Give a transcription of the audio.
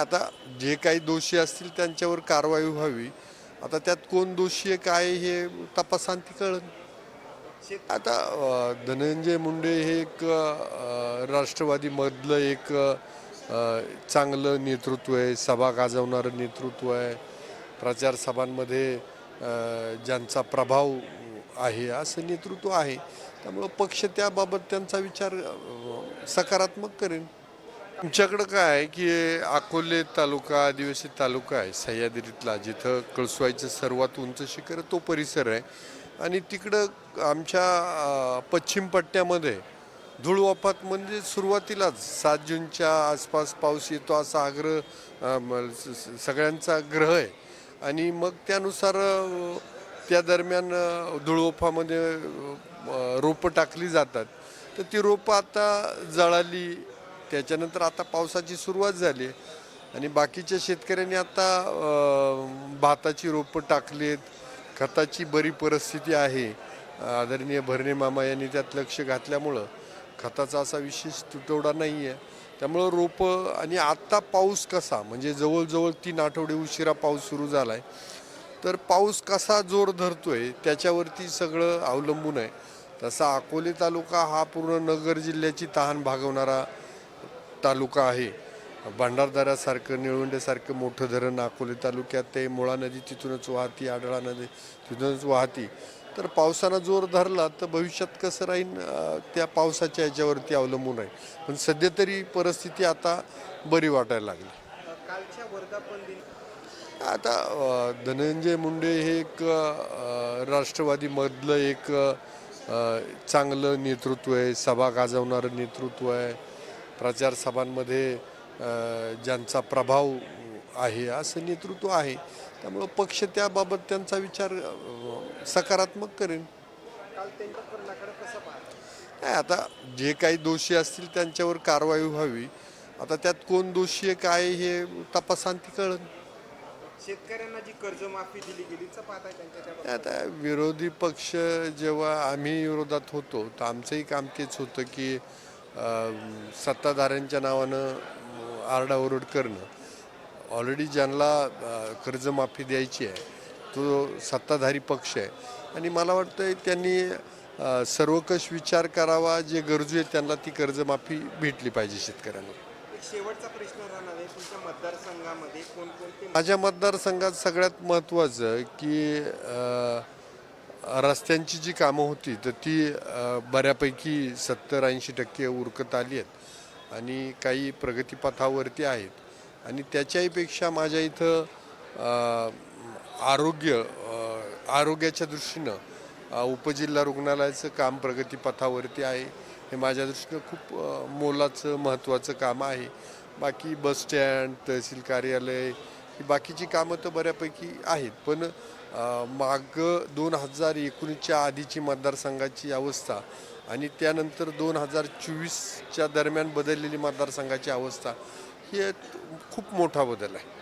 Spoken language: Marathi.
आता जे काही दोषी असतील त्यांच्यावर कारवाई व्हावी. आता त्यात कोण दोषी आहे काय हे तपासांती कळेल. आता धनंजय मुंडे हे एक राष्ट्रवादीमधलं एक चांगलं नेतृत्व आहे, सभा गाजवणारं नेतृत्व आहे, प्रचार सभांमध्ये ज्यांचा प्रभाव आहे असं नेतृत्व आहे. त्यामुळं पक्ष त्याबाबत त्यांचा विचार सकारात्मक करेन. आमच्याकडं काय आहे की अकोले तालुका आदिवासी तालुका आहे सह्याद्रीतला, जिथं कळसुबाईचं सर्वात उंच शिखर तो परिसर आहे. आणि तिकडं आमच्या पश्चिम पट्ट्यामध्ये धूळवापात म्हणजे सुरुवातीलाच 7 जूनच्या आसपास पाऊस येतो असा आग्रह सगळ्यांचा आग्रह आहे. आणि मग त्यानुसार त्या दरम्यान धुळवपामध्ये रोपं टाकली जातात. तर ती रोपं आता जळाली. त्याच्यानंतर आता पावसाची सुरुवात झाली आणि बाकीच्या शेतकऱ्यांनी आता भाताची रोपं टाकलीत. खताची बरी परिस्थिती आहे. आदरणीय भरणे मामा यांनी त्यात लक्ष घातल्यामुळं खताचा असा विशेष तुटवडा नाही आहे. त्यामुळं रोपं आणि आत्ता पाऊस कसा म्हणजे जवळजवळ 3 आठवडे उशिरा पाऊस सुरू झाला आहे. तर पाऊस कसा जोर धरतोय त्याच्यावरती सगळं अवलंबून आहे. तसा अकोले तालुका हा पूर्ण नगर जिल्ह्याची तहान भागवणारा तालुका आहे. भंडारदऱ्यासारखं निळवंडेसारखं मोठं धरण अकोले तालुक्यात ते मुळा नदी तिथूनच वाहती, आढळा नदी तिथूनच वाहती. तर पावसानं जोर धरला तर भविष्यात कसं राहीन त्या पावसाच्या ह्याच्यावरती अवलंबून आहे. पण सध्या तरी परिस्थिती आता बरी वाटायला लागली. कालच्या वर्धापन दिन आता धनंजय मुंडे हे एक राष्ट्रवादीमधलं एक चांगलं नेतृत्व आहे, सभा गाजवणारं नेतृत्व आहे, प्रचार सभांमध्ये ज्यांचा प्रभाव आहे असं नेतृत्व आहे. त्यामुळं पक्ष त्याबाबत त्यांचा विचार सकारात्मक करेन. काल त्यांच्या प्रकरणाकडे कसं पाहता? नाही, आता जे काही दोषी असतील त्यांच्यावर कारवाई व्हावी. आता त्यात कोण दोषी आहे काय हे तपासांती कळेल. शेतकऱ्यांना जी कर्जमाफी दिली गेलीचं पाहताय त्यांच्या आता विरोधी पक्ष जेव्हा आम्ही विरोधात होतो तर आमचंही काम तेच होतं की सत्ताधाऱ्यांच्या नावानं आरडाओरड करणं. ऑलरेडी ज्यांना कर्जमाफी द्यायची आहे तो सत्ताधारी पक्ष आहे. आणि मला वाटतं त्यांनी सर्वकष विचार करावा. जे गरजू आहे त्यांना ती कर्जमाफी भेटली पाहिजे शेतकऱ्यांना. एक शेवटचा प्रश्न राहणार आहे, तुमच्या मतदारसंघामध्ये कोणकोणते माझ्या मतदारसंघात सगळ्यात महत्त्वाचं की रस्त्यांची जी कामं होती तर ती बऱ्यापैकी 70-80% उरकत आली आहेत आणि काही प्रगतीपथावरती आहेत. आणि त्याच्याहीपेक्षा माझ्या इथं आरोग्याच्या दृष्टीनं उपजिल्हा रुग्णालयाचं काम प्रगतीपथावरती आहे. हे माझ्या दृष्टीनं खूप मोलाचं महत्त्वाचं काम आहे. बाकी बस स्टँड, तहसील कार्यालय ही बाकीची कामं तर बऱ्यापैकी आहेत. पण मागं 2019च्या आधीची मतदारसंघाची अवस्था आणि त्यानंतर 2024च्या दरम्यान बदललेली मतदारसंघाची अवस्था ही खूप मोठा बदल आहे.